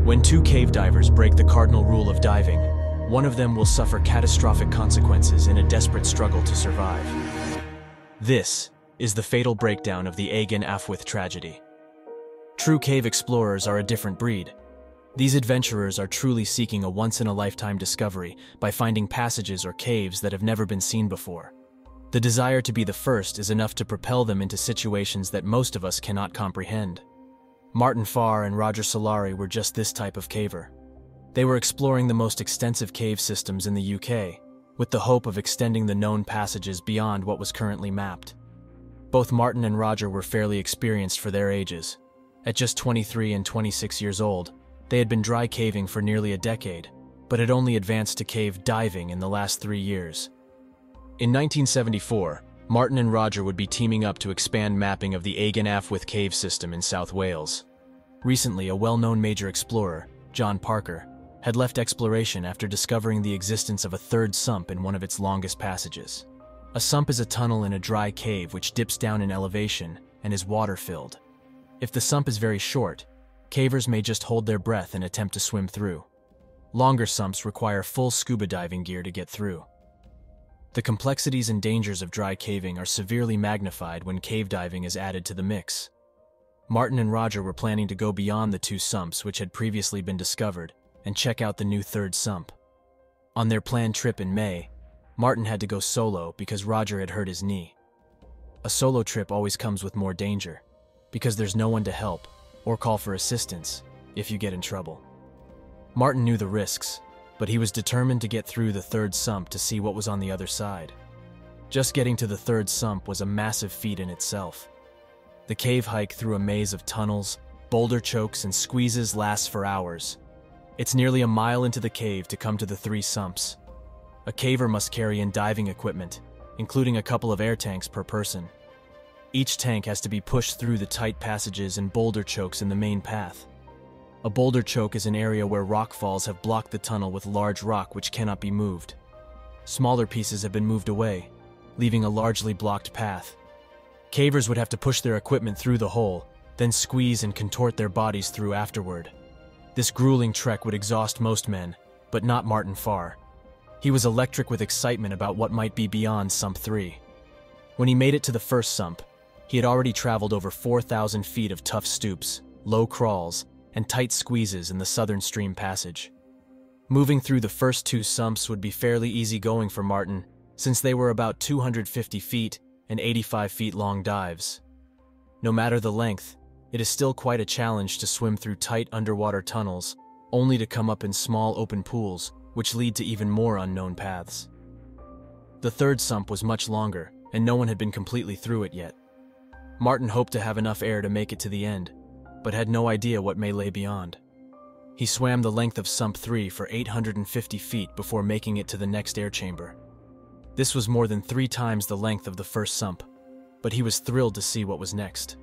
When two cave divers break the cardinal rule of diving, one of them will suffer catastrophic consequences in a desperate struggle to survive. This is the fatal breakdown of the Agen Allwedd Tragedy. True cave explorers are a different breed. These adventurers are truly seeking a once-in-a-lifetime discovery by finding passages or caves that have never been seen before. The desire to be the first is enough to propel them into situations that most of us cannot comprehend. Martyn Farr and Solari were just this type of caver. They were exploring the most extensive cave systems in the UK, with the hope of extending the known passages beyond what was currently mapped. Both Martyn and Roger were fairly experienced for their ages. At just 23 and 26 years old, they had been dry caving for nearly a decade, but had only advanced to cave diving in the last 3 years. In 1974, Martyn and Roger would be teaming up to expand mapping of the Agen Allwedd cave system in South Wales. Recently, a well-known major explorer, John Parker, had left exploration after discovering the existence of a third sump in one of its longest passages. A sump is a tunnel in a dry cave which dips down in elevation and is water-filled. If the sump is very short, cavers may just hold their breath and attempt to swim through. Longer sumps require full scuba diving gear to get through. The complexities and dangers of dry caving are severely magnified when cave diving is added to the mix. Martyn and Roger were planning to go beyond the two sumps which had previously been discovered and check out the new third sump. On their planned trip in May, Martyn had to go solo because Roger had hurt his knee. A solo trip always comes with more danger, because there's no one to help or call for assistance if you get in trouble. Martyn knew the risks, but he was determined to get through the third sump to see what was on the other side. Just getting to the third sump was a massive feat in itself. The cave hike through a maze of tunnels, boulder chokes, and squeezes lasts for hours. It's nearly a mile into the cave to come to the 3 sumps. A caver must carry in diving equipment, including a couple of air tanks per person. Each tank has to be pushed through the tight passages and boulder chokes in the main path. A boulder choke is an area where rock falls have blocked the tunnel with large rock which cannot be moved. Smaller pieces have been moved away, leaving a largely blocked path. Cavers would have to push their equipment through the hole, then squeeze and contort their bodies through afterward. This grueling trek would exhaust most men, but not Martyn Farr. He was electric with excitement about what might be beyond Sump 3. When he made it to the first sump, he had already traveled over 4,000 feet of tough stoops, low crawls, and tight squeezes in the southern stream passage. Moving through the first 2 sumps would be fairly easy going for Martyn, since they were about 250 feet and 85 feet long dives. No matter the length, it is still quite a challenge to swim through tight underwater tunnels, only to come up in small open pools, which lead to even more unknown paths. The third sump was much longer, and no one had been completely through it yet. Martyn hoped to have enough air to make it to the end, but had no idea what may lay beyond. He swam the length of Sump 3 for 850 feet before making it to the next air chamber. This was more than 3 times the length of the first sump, but he was thrilled to see what was next.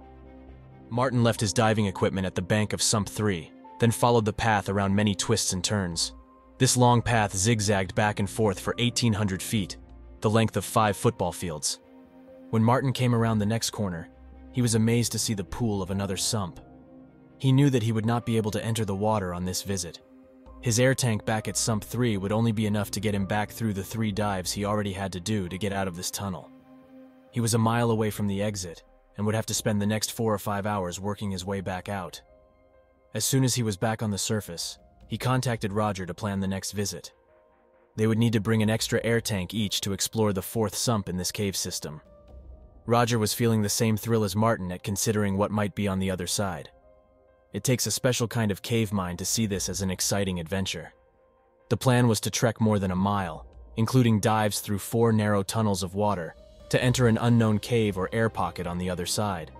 Martyn left his diving equipment at the bank of Sump 3, then followed the path around many twists and turns. This long path zigzagged back and forth for 1,800 feet, the length of 5 football fields. When Martyn came around the next corner, he was amazed to see the pool of another sump. He knew that he would not be able to enter the water on this visit. His air tank back at Sump 3 would only be enough to get him back through the 3 dives he already had to do to get out of this tunnel. He was a mile away from the exit, and would have to spend the next 4 or 5 hours working his way back out. As soon as he was back on the surface, he contacted Roger to plan the next visit. They would need to bring an extra air tank each to explore the 4th sump in this cave system. Roger was feeling the same thrill as Martyn at considering what might be on the other side. It takes a special kind of cave mind to see this as an exciting adventure. The plan was to trek more than a mile, including dives through 4 narrow tunnels of water, to enter an unknown cave or air pocket on the other side.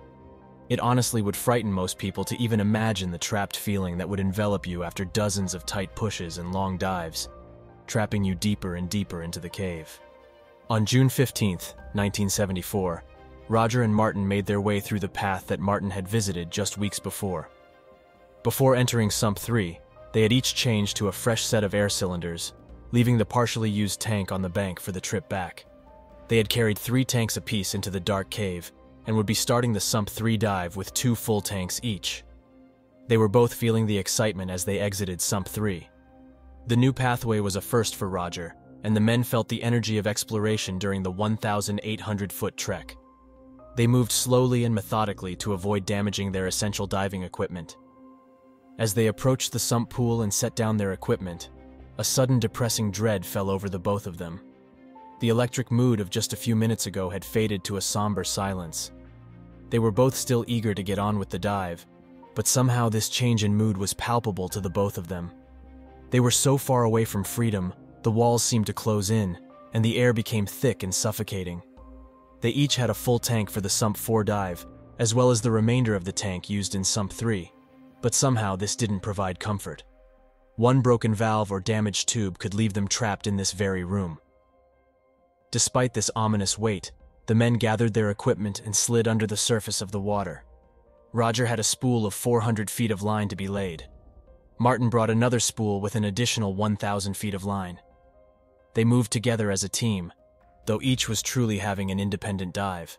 It honestly would frighten most people to even imagine the trapped feeling that would envelop you after dozens of tight pushes and long dives, trapping you deeper and deeper into the cave. On June 15, 1974, Roger and Martyn made their way through the path that Martyn had visited just weeks before. Before entering Sump 3, they had each changed to a fresh set of air cylinders, leaving the partially used tank on the bank for the trip back. They had carried 3 tanks apiece into the dark cave, and would be starting the Sump 3 dive with 2 full tanks each. They were both feeling the excitement as they exited Sump 3. The new pathway was a first for Roger, and the men felt the energy of exploration during the 1,800-foot trek. They moved slowly and methodically to avoid damaging their essential diving equipment. As they approached the sump pool and set down their equipment, a sudden depressing dread fell over the both of them. The electric mood of just a few minutes ago had faded to a somber silence. They were both still eager to get on with the dive, but somehow this change in mood was palpable to the both of them. They were so far away from freedom, the walls seemed to close in, and the air became thick and suffocating. They each had a full tank for the Sump 4 dive, as well as the remainder of the tank used in Sump 3, but somehow this didn't provide comfort. One broken valve or damaged tube could leave them trapped in this very room. Despite this ominous weight, the men gathered their equipment and slid under the surface of the water. Roger had a spool of 400 feet of line to be laid. Martyn brought another spool with an additional 1,000 feet of line. They moved together as a team, though each was truly having an independent dive.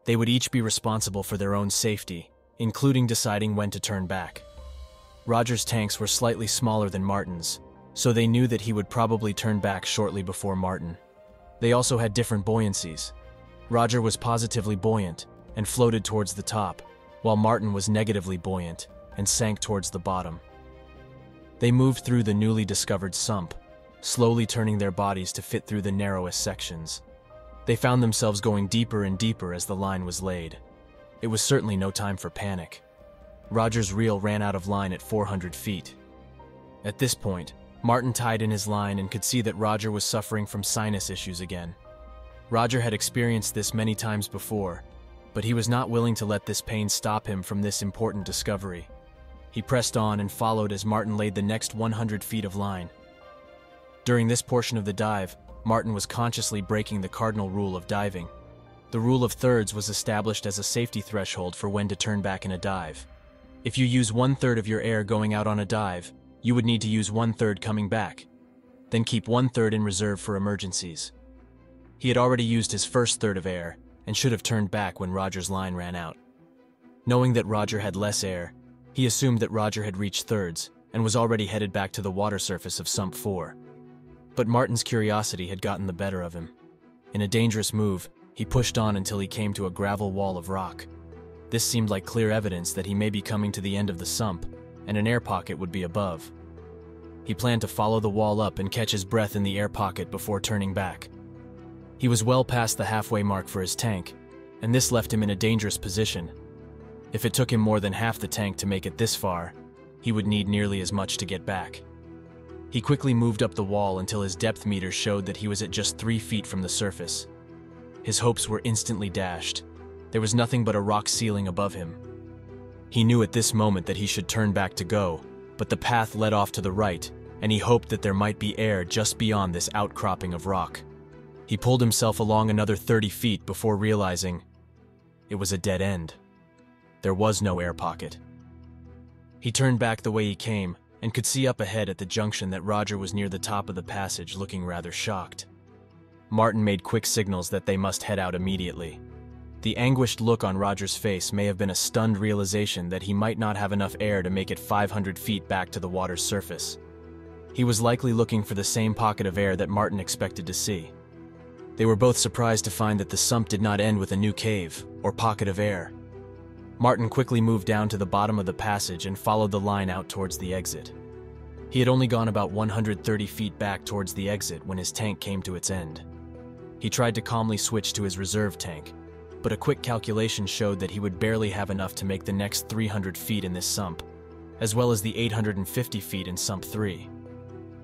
They would each be responsible for their own safety, including deciding when to turn back. Roger's tanks were slightly smaller than Martyn's, so they knew that he would probably turn back shortly before Martyn. They also had different buoyancies. Roger was positively buoyant and floated towards the top, while Martyn was negatively buoyant and sank towards the bottom. They moved through the newly discovered sump, slowly turning their bodies to fit through the narrowest sections. They found themselves going deeper and deeper as the line was laid. It was certainly no time for panic. Roger's reel ran out of line at 400 feet. At this point, Martyn tied in his line and could see that Roger was suffering from sinus issues again. Roger had experienced this many times before, but he was not willing to let this pain stop him from this important discovery. He pressed on and followed as Martyn laid the next 100 feet of line. During this portion of the dive, Martyn was consciously breaking the cardinal rule of diving. The rule of thirds was established as a safety threshold for when to turn back in a dive. If you use 1/3 of your air going out on a dive, you would need to use 1/3 coming back. Then keep 1/3 in reserve for emergencies. He had already used his first third of air and should have turned back when Roger's line ran out. Knowing that Roger had less air, he assumed that Roger had reached thirds and was already headed back to the water surface of Sump 4. But Martyn's curiosity had gotten the better of him. In a dangerous move, he pushed on until he came to a gravel wall of rock. This seemed like clear evidence that he may be coming to the end of the sump, and an air pocket would be above. He planned to follow the wall up and catch his breath in the air pocket before turning back. He was well past the halfway mark for his tank, and this left him in a dangerous position. If it took him more than half the tank to make it this far, he would need nearly as much to get back. He quickly moved up the wall until his depth meter showed that he was at just 3 feet from the surface. His hopes were instantly dashed. There was nothing but a rock ceiling above him. He knew at this moment that he should turn back to go, but the path led off to the right, and he hoped that there might be air just beyond this outcropping of rock. He pulled himself along another 30 feet before realizing it was a dead end. There was no air pocket. He turned back the way he came and could see up ahead at the junction that Roger was near the top of the passage, looking rather shocked. Martyn made quick signals that they must head out immediately. The anguished look on Roger's face may have been a stunned realization that he might not have enough air to make it 500 feet back to the water's surface. He was likely looking for the same pocket of air that Martyn expected to see. They were both surprised to find that the sump did not end with a new cave or pocket of air. Martyn quickly moved down to the bottom of the passage and followed the line out towards the exit. He had only gone about 130 feet back towards the exit when his tank came to its end. He tried to calmly switch to his reserve tank, but a quick calculation showed that he would barely have enough to make the next 300 feet in this sump, as well as the 850 feet in Sump 3.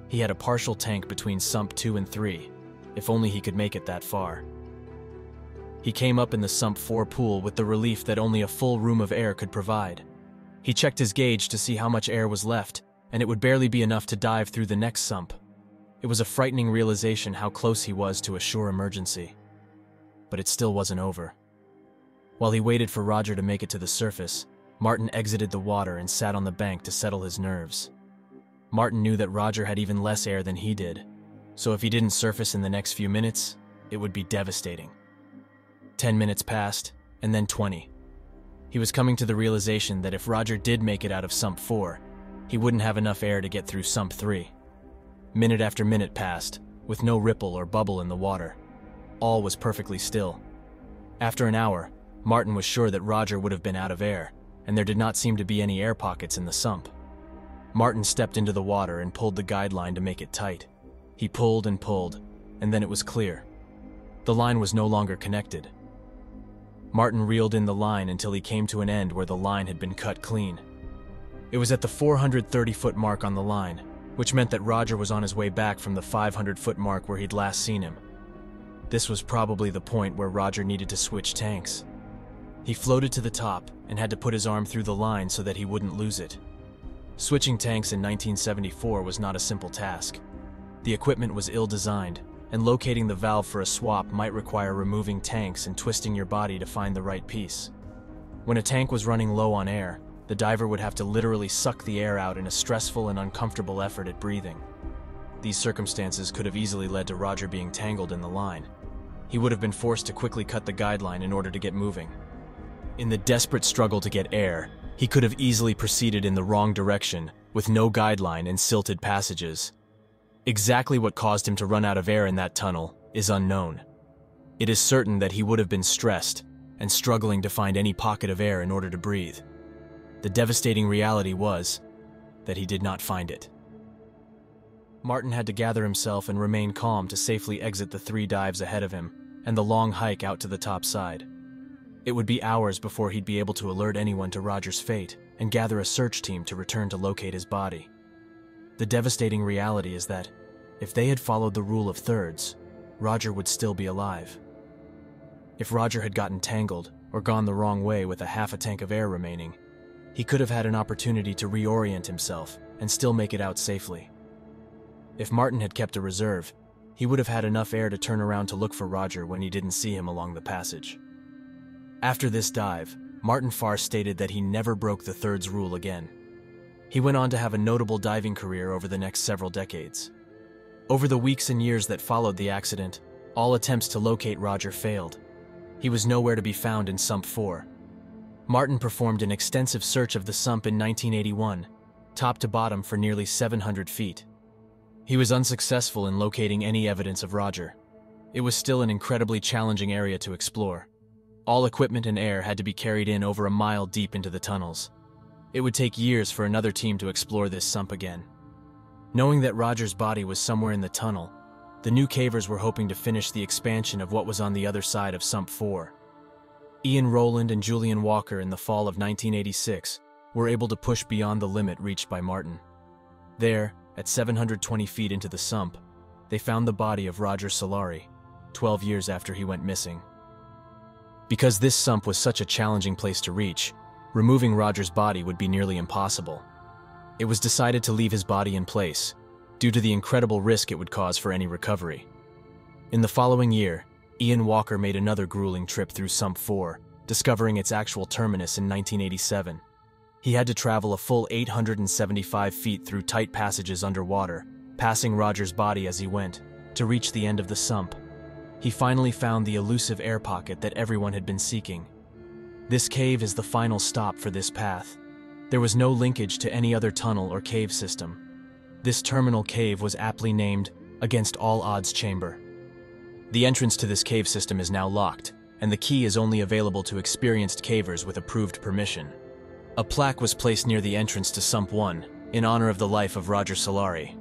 He had a partial tank between Sump 2 and 3, if only he could make it that far. He came up in the Sump 4 pool with the relief that only a full room of air could provide. He checked his gauge to see how much air was left, and it would barely be enough to dive through the next sump. It was a frightening realization how close he was to a sure emergency. But it still wasn't over. While he waited for Roger to make it to the surface, Martyn exited the water and sat on the bank to settle his nerves. Martyn knew that Roger had even less air than he did, so if he didn't surface in the next few minutes, it would be devastating. 10 minutes passed, and then 20. He was coming to the realization that if Roger did make it out of Sump 4, he wouldn't have enough air to get through Sump 3. Minute after minute passed, with no ripple or bubble in the water. All was perfectly still. After an hour, Martyn was sure that Roger would have been out of air, and there did not seem to be any air pockets in the sump. Martyn stepped into the water and pulled the guide line to make it tight. He pulled, and then it was clear. The line was no longer connected. Martyn reeled in the line until he came to an end where the line had been cut clean. It was at the 430-foot mark on the line, which meant that Roger was on his way back from the 500-foot mark where he'd last seen him. This was probably the point where Roger needed to switch tanks. He floated to the top and had to put his arm through the line so that he wouldn't lose it. Switching tanks in 1974 was not a simple task. The equipment was ill-designed, and locating the valve for a swap might require removing tanks and twisting your body to find the right piece. When a tank was running low on air, the diver would have to literally suck the air out in a stressful and uncomfortable effort at breathing. These circumstances could have easily led to Roger being tangled in the line. He would have been forced to quickly cut the guideline in order to get moving. In the desperate struggle to get air, he could have easily proceeded in the wrong direction, with no guideline and silted passages. Exactly what caused him to run out of air in that tunnel is unknown. It is certain that he would have been stressed and struggling to find any pocket of air in order to breathe. The devastating reality was that he did not find it. Martyn had to gather himself and remain calm to safely exit the 3 dives ahead of him and the long hike out to the top side. It would be hours before he'd be able to alert anyone to Roger's fate and gather a search team to return to locate his body. The devastating reality is that, if they had followed the rule of thirds, Roger would still be alive. If Roger had gotten tangled or gone the wrong way with a half a tank of air remaining, he could have had an opportunity to reorient himself and still make it out safely. If Martyn had kept a reserve, he would have had enough air to turn around to look for Roger when he didn't see him along the passage. After this dive, Martyn Farr stated that he never broke the thirds rule again. He went on to have a notable diving career over the next several decades. Over the weeks and years that followed the accident, all attempts to locate Roger failed. He was nowhere to be found in Sump 4. Martyn performed an extensive search of the sump in 1981, top to bottom for nearly 700 feet. He was unsuccessful in locating any evidence of Roger. It was still an incredibly challenging area to explore. All equipment and air had to be carried in over a mile deep into the tunnels. It would take years for another team to explore this sump again. Knowing that Roger's body was somewhere in the tunnel, the new cavers were hoping to finish the expansion of what was on the other side of Sump 4. Ian Rowland and Julian Walker in the fall of 1986 were able to push beyond the limit reached by Martyn. There, at 720 feet into the sump, they found the body of Roger Solari, 12 years after he went missing. Because this sump was such a challenging place to reach, removing Roger's body would be nearly impossible. It was decided to leave his body in place, due to the incredible risk it would cause for any recovery. In the following year, Ian Walker made another grueling trip through Sump 4, discovering its actual terminus in 1987. He had to travel a full 875 feet through tight passages underwater, passing Roger's body as he went, to reach the end of the sump. He finally found the elusive air pocket that everyone had been seeking. This cave is the final stop for this path. There was no linkage to any other tunnel or cave system. This terminal cave was aptly named Against All Odds Chamber. The entrance to this cave system is now locked, and the key is only available to experienced cavers with approved permission. A plaque was placed near the entrance to Sump 1 in honor of the life of Roger Solari.